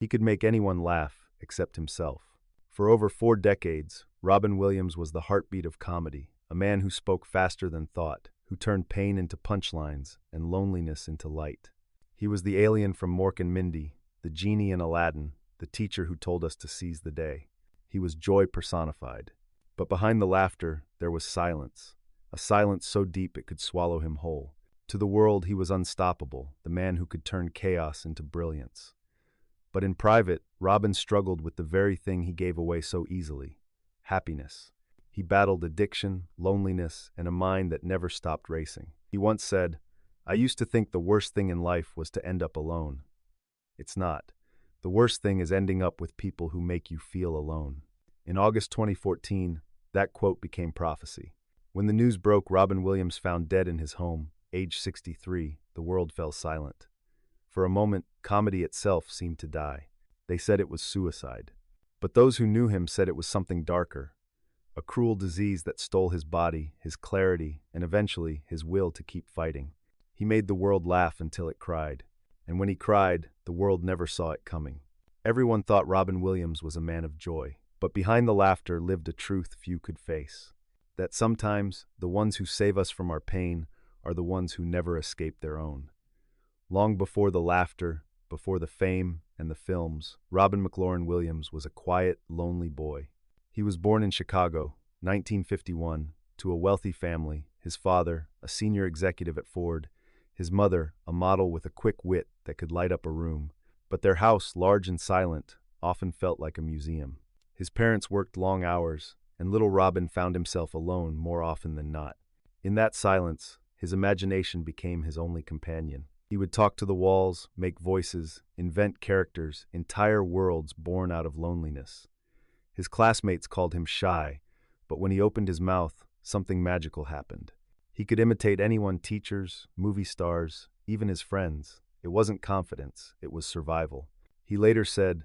He could make anyone laugh except himself. For over 4 decades, Robin Williams was the heartbeat of comedy, a man who spoke faster than thought, who turned pain into punchlines and loneliness into light. He was the alien from Mork and Mindy, the genie in Aladdin, the teacher who told us to seize the day. He was joy personified. But behind the laughter, there was silence, a silence so deep it could swallow him whole. To the world, he was unstoppable, the man who could turn chaos into brilliance. But in private, Robin struggled with the very thing he gave away so easily: happiness. He battled addiction, loneliness, and a mind that never stopped racing. He once said, "I used to think the worst thing in life was to end up alone. It's not. The worst thing is ending up with people who make you feel alone." In August 2014, that quote became prophecy. When the news broke Robin Williams found dead in his home, age 63, the world fell silent. For a moment, comedy itself seemed to die. They said it was suicide. But those who knew him said it was something darker, a cruel disease that stole his body, his clarity, and eventually his will to keep fighting. He made the world laugh until it cried. And when he cried, the world never saw it coming. Everyone thought Robin Williams was a man of joy. But behind the laughter lived a truth few could face: that sometimes the ones who save us from our pain are the ones who never escape their own. Long before the laughter, before the fame and the films, Robin McLaurin Williams was a quiet, lonely boy. He was born in Chicago, 1951, to a wealthy family, his father, a senior executive at Ford, his mother, a model with a quick wit that could light up a room. But their house, large and silent, often felt like a museum. His parents worked long hours, and little Robin found himself alone more often than not. In that silence, his imagination became his only companion. He would talk to the walls, make voices, invent characters, entire worlds born out of loneliness. His classmates called him shy, but when he opened his mouth, something magical happened. He could imitate anyone: teachers, movie stars, even his friends. It wasn't confidence, it was survival. He later said,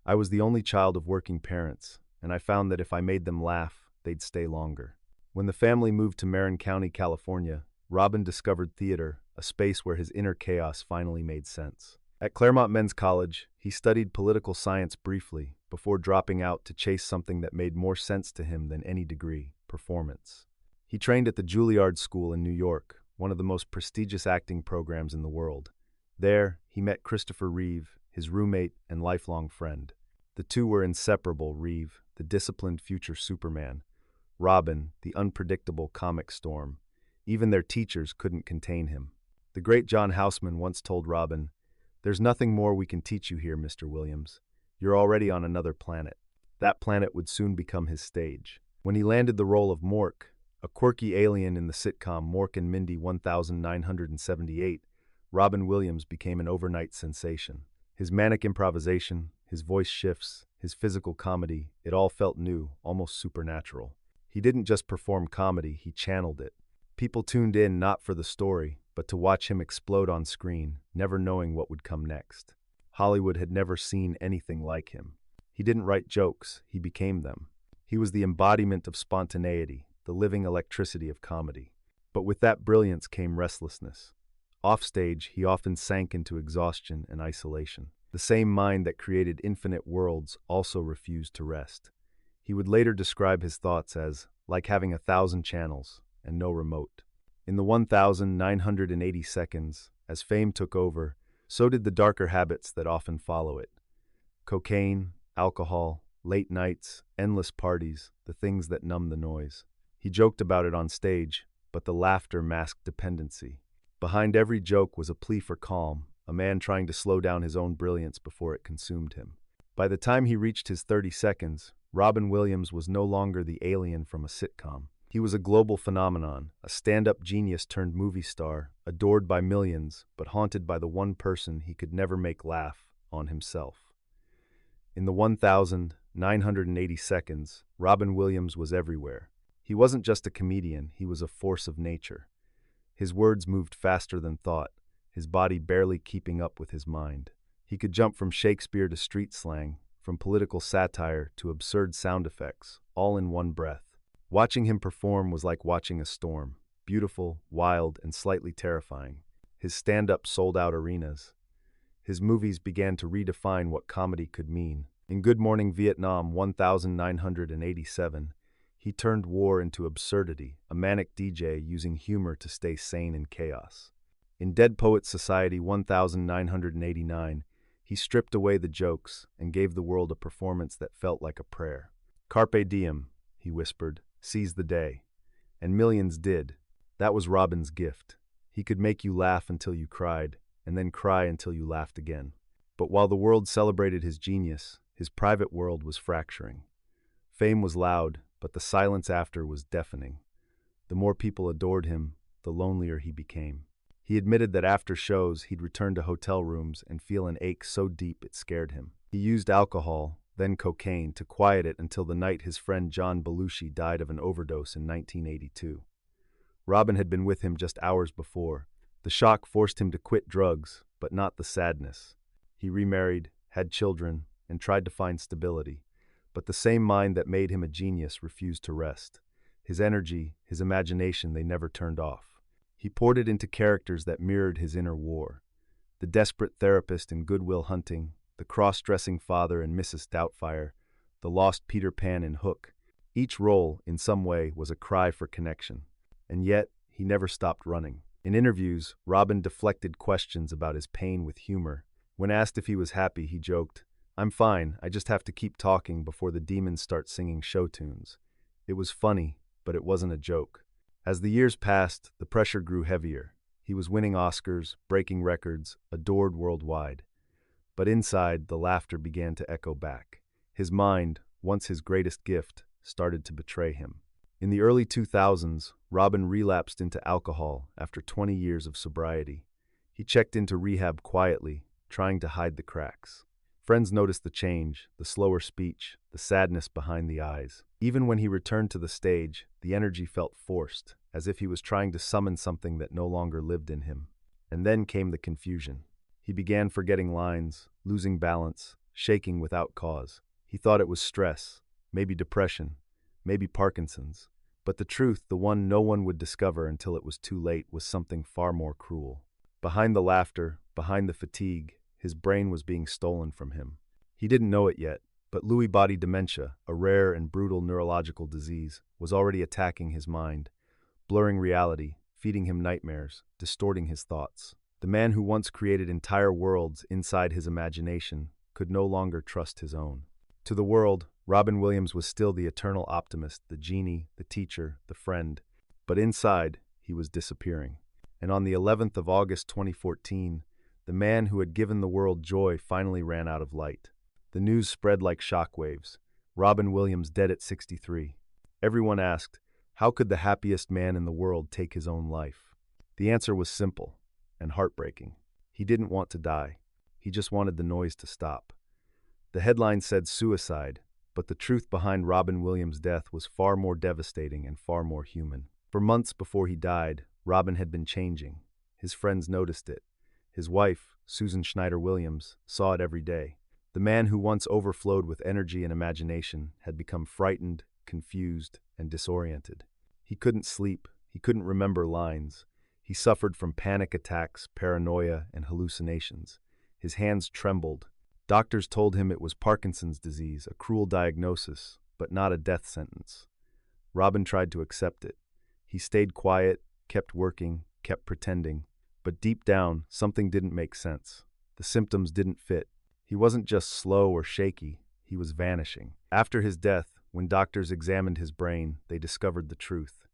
"I was the only child of working parents, and I found that if I made them laugh, they'd stay longer." When the family moved to Marin County, California, Robin discovered theater, a space where his inner chaos finally made sense. At Claremont Men's College, he studied political science briefly before dropping out to chase something that made more sense to him than any degree: performance. He trained at the Juilliard School in New York, one of the most prestigious acting programs in the world. There, he met Christopher Reeve, his roommate and lifelong friend. The two were inseparable: Reeve, the disciplined future Superman; Robin, the unpredictable comic storm. Even their teachers couldn't contain him. The great John Houseman once told Robin, "There's nothing more we can teach you here, Mr. Williams. You're already on another planet." That planet would soon become his stage. When he landed the role of Mork, a quirky alien in the sitcom Mork and Mindy 1978, Robin Williams became an overnight sensation. His manic improvisation, his voice shifts, his physical comedy, it all felt new, almost supernatural. He didn't just perform comedy, he channeled it. People tuned in not for the story, but to watch him explode on screen, never knowing what would come next. Hollywood had never seen anything like him. He didn't write jokes, he became them. He was the embodiment of spontaneity, the living electricity of comedy. But with that brilliance came restlessness. Offstage, he often sank into exhaustion and isolation. The same mind that created infinite worlds also refused to rest. He would later describe his thoughts as like having 1,000 channels and no remote. In the 1,980 seconds, as fame took over, so did the darker habits that often follow it. Cocaine, alcohol, late nights, endless parties, the things that numb the noise. He joked about it on stage, but the laughter masked dependency. Behind every joke was a plea for calm, a man trying to slow down his own brilliance before it consumed him. By the time he reached his 30 seconds, Robin Williams was no longer the alien from a sitcom. He was a global phenomenon, a stand-up genius turned movie star, adored by millions, but haunted by the one person he could never make laugh: on himself. In the 1,980 seconds, Robin Williams was everywhere. He wasn't just a comedian, he was a force of nature. His words moved faster than thought, his body barely keeping up with his mind. He could jump from Shakespeare to street slang, from political satire to absurd sound effects, all in one breath. Watching him perform was like watching a storm, beautiful, wild, and slightly terrifying. His stand-up sold out arenas. His movies began to redefine what comedy could mean. In Good Morning Vietnam 1987, he turned war into absurdity, a manic DJ using humor to stay sane in chaos. In Dead Poets Society 1989, he stripped away the jokes and gave the world a performance that felt like a prayer. Carpe diem, he whispered, seize the day. And millions did. That was Robin's gift. He could make you laugh until you cried, and then cry until you laughed again. But while the world celebrated his genius, his private world was fracturing. Fame was loud, but the silence after was deafening. The more people adored him, the lonelier he became. He admitted that after shows, he'd return to hotel rooms and feel an ache so deep it scared him. He used alcohol, then cocaine, to quiet it until the night his friend John Belushi died of an overdose in 1982. Robin had been with him just hours before. The shock forced him to quit drugs, but not the sadness. He remarried, had children, and tried to find stability. But the same mind that made him a genius refused to rest. His energy, his imagination, they never turned off. He poured it into characters that mirrored his inner war. The desperate therapist in Good Will Hunting, the cross-dressing father in Mrs. Doubtfire, the lost Peter Pan in Hook. Each role, in some way, was a cry for connection. And yet, he never stopped running. In interviews, Robin deflected questions about his pain with humor. When asked if he was happy, he joked, "I'm fine, I just have to keep talking before the demons start singing show tunes." It was funny, but it wasn't a joke. As the years passed, the pressure grew heavier. He was winning Oscars, breaking records, adored worldwide. But inside, the laughter began to echo back. His mind, once his greatest gift, started to betray him. In the early 2000s, Robin relapsed into alcohol after 20 years of sobriety. He checked into rehab quietly, trying to hide the cracks. Friends noticed the change, the slower speech, the sadness behind the eyes. Even when he returned to the stage, the energy felt forced, as if he was trying to summon something that no longer lived in him. And then came the confusion. He began forgetting lines, losing balance, shaking without cause. He thought it was stress, maybe depression, maybe Parkinson's. But the truth, the one no one would discover until it was too late, was something far more cruel. Behind the laughter, behind the fatigue, his brain was being stolen from him. He didn't know it yet, but Lewy body dementia, a rare and brutal neurological disease, was already attacking his mind, blurring reality, feeding him nightmares, distorting his thoughts. The man who once created entire worlds inside his imagination could no longer trust his own. To the world, Robin Williams was still the eternal optimist, the genie, the teacher, the friend. But inside, he was disappearing. And on the 11th of August 2014, the man who had given the world joy finally ran out of light. The news spread like shockwaves. Robin Williams dead at 63. Everyone asked, how could the happiest man in the world take his own life? The answer was simple and heartbreaking. He didn't want to die. He just wanted the noise to stop. The headline said suicide, but the truth behind Robin Williams' death was far more devastating and far more human. For months before he died, Robin had been changing. His friends noticed it. His wife, Susan Schneider Williams, saw it every day. The man who once overflowed with energy and imagination had become frightened, confused, and disoriented. He couldn't sleep. He couldn't remember lines. He suffered from panic attacks, paranoia, and hallucinations. His hands trembled. Doctors told him it was Parkinson's disease, a cruel diagnosis, but not a death sentence. Robin tried to accept it. He stayed quiet, kept working, kept pretending. But deep down, something didn't make sense. The symptoms didn't fit. He wasn't just slow or shaky, he was vanishing. After his death, when doctors examined his brain, they discovered the truth.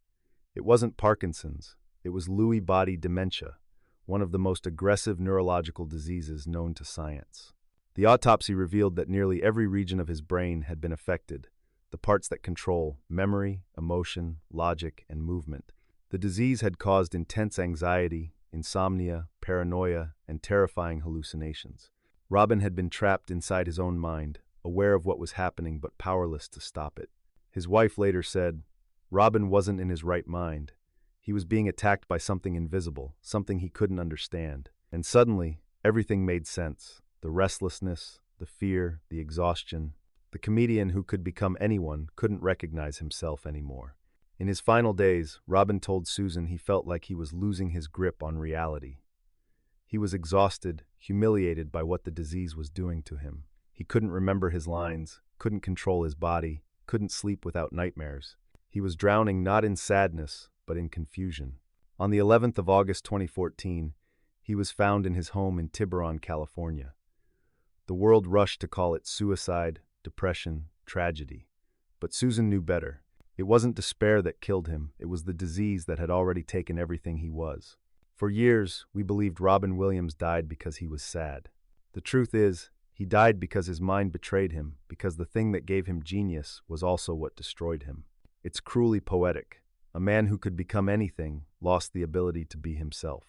It wasn't Parkinson's, it was Lewy body dementia, one of the most aggressive neurological diseases known to science. The autopsy revealed that nearly every region of his brain had been affected, the parts that control memory, emotion, logic, and movement. The disease had caused intense anxiety, insomnia, paranoia, and terrifying hallucinations. Robin had been trapped inside his own mind, aware of what was happening but powerless to stop it. His wife later said, Robin wasn't in his right mind. He was being attacked by something invisible, something he couldn't understand. And suddenly, everything made sense. The restlessness, the fear, the exhaustion. The comedian who could become anyone couldn't recognize himself anymore. In his final days, Robin told Susan he felt like he was losing his grip on reality. He was exhausted, humiliated by what the disease was doing to him. He couldn't remember his lines, couldn't control his body, couldn't sleep without nightmares. He was drowning not in sadness, but in confusion. On the 11th of August 2014, he was found in his home in Tiburon, California. The world rushed to call it suicide, depression, tragedy. But Susan knew better. It wasn't despair that killed him, it was the disease that had already taken everything he was. For years, we believed Robin Williams died because he was sad. The truth is, he died because his mind betrayed him, because the thing that gave him genius was also what destroyed him. It's cruelly poetic. A man who could become anything lost the ability to be himself.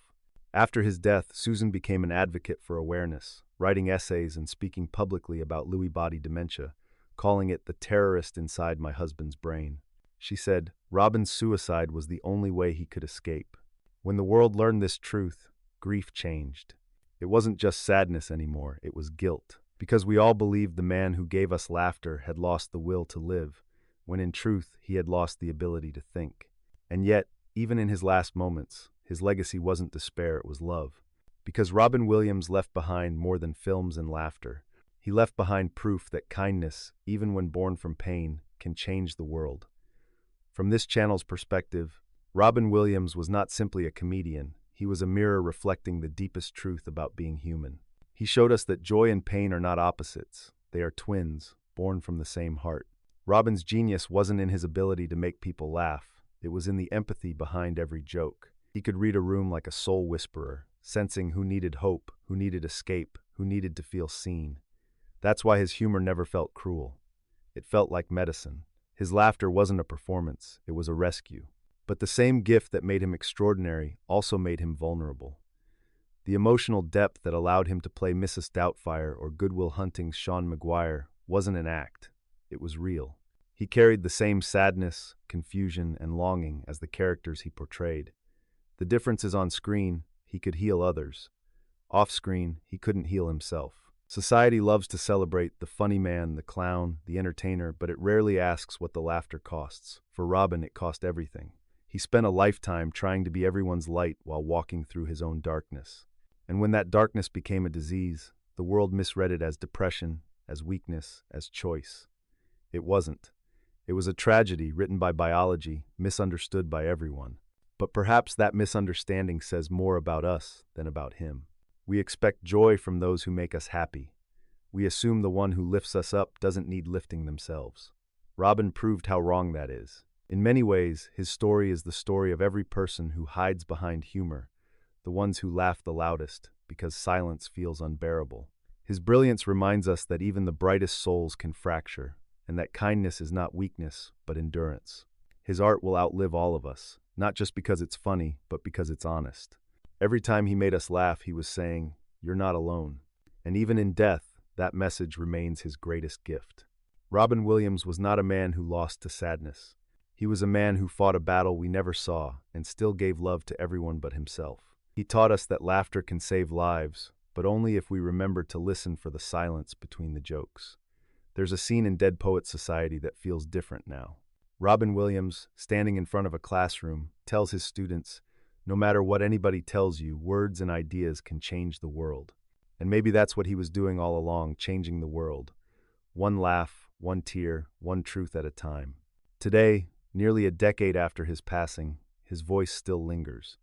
After his death, Susan became an advocate for awareness, writing essays and speaking publicly about Lewy body dementia, calling it the terrorist inside my husband's brain. She said, Robin's suicide was the only way he could escape. When the world learned this truth, grief changed. It wasn't just sadness anymore, it was guilt, because we all believed the man who gave us laughter had lost the will to live, when in truth he had lost the ability to think. And yet, even in his last moments, his legacy wasn't despair, it was love. Because Robin Williams left behind more than films and laughter. He left behind proof that kindness, even when born from pain, can change the world. From this channel's perspective, Robin Williams was not simply a comedian, he was a mirror reflecting the deepest truth about being human. He showed us that joy and pain are not opposites, they are twins, born from the same heart. Robin's genius wasn't in his ability to make people laugh, it was in the empathy behind every joke. He could read a room like a soul whisperer, sensing who needed hope, who needed escape, who needed to feel seen. That's why his humor never felt cruel. It felt like medicine. His laughter wasn't a performance, it was a rescue. But the same gift that made him extraordinary also made him vulnerable. The emotional depth that allowed him to play Mrs. Doubtfire or Good Will Hunting's Sean Maguire wasn't an act, it was real. He carried the same sadness, confusion, and longing as the characters he portrayed. The difference is on screen, he could heal others. Off screen, he couldn't heal himself. Society loves to celebrate the funny man, the clown, the entertainer, but it rarely asks what the laughter costs. For Robin, it cost everything. He spent a lifetime trying to be everyone's light while walking through his own darkness. And when that darkness became a disease, the world misread it as depression, as weakness, as choice. It wasn't. It was a tragedy written by biology, misunderstood by everyone. But perhaps that misunderstanding says more about us than about him. We expect joy from those who make us happy. We assume the one who lifts us up doesn't need lifting themselves. Robin proved how wrong that is. In many ways, his story is the story of every person who hides behind humor, the ones who laugh the loudest, because silence feels unbearable. His brilliance reminds us that even the brightest souls can fracture, and that kindness is not weakness, but endurance. His art will outlive all of us, not just because it's funny, but because it's honest. Every time he made us laugh, he was saying, "You're not alone." And even in death, that message remains his greatest gift. Robin Williams was not a man who lost to sadness. He was a man who fought a battle we never saw and still gave love to everyone but himself. He taught us that laughter can save lives, but only if we remember to listen for the silence between the jokes. There's a scene in Dead Poets Society that feels different now. Robin Williams, standing in front of a classroom, tells his students, no matter what anybody tells you, words and ideas can change the world. And maybe that's what he was doing all along, changing the world. One laugh, one tear, one truth at a time. Today, nearly a decade after his passing, his voice still lingers.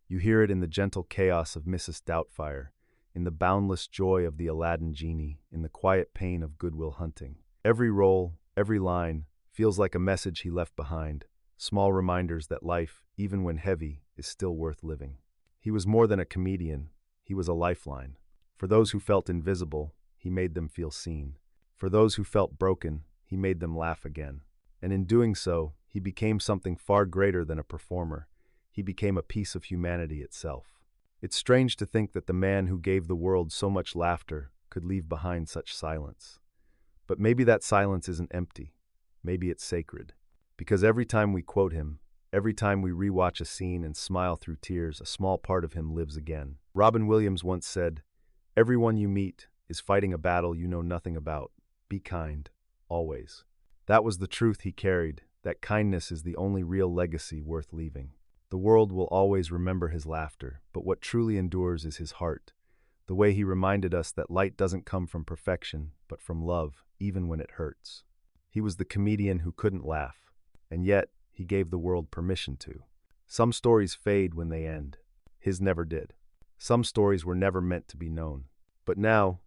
You hear it in the gentle chaos of Mrs. Doubtfire, in the boundless joy of the Aladdin genie, in the quiet pain of Good Will Hunting. Every role, every line, feels like a message he left behind, small reminders that life, even when heavy, is still worth living. He was more than a comedian, he was a lifeline. For those who felt invisible, he made them feel seen. For those who felt broken, he made them laugh again. And in doing so, he became something far greater than a performer. He became a piece of humanity itself. It's strange to think that the man who gave the world so much laughter could leave behind such silence. But maybe that silence isn't empty. Maybe it's sacred. Because every time we quote him, every time we rewatch a scene and smile through tears, a small part of him lives again. Robin Williams once said, "Everyone you meet is fighting a battle you know nothing about. Be kind, always." That was the truth he carried, that kindness is the only real legacy worth leaving. The world will always remember his laughter, but what truly endures is his heart. The way he reminded us that light doesn't come from perfection, but from love, even when it hurts. He was the comedian who couldn't laugh, and yet he gave the world permission to. Some stories fade when they end. His never did. Some stories were never meant to be known. But now,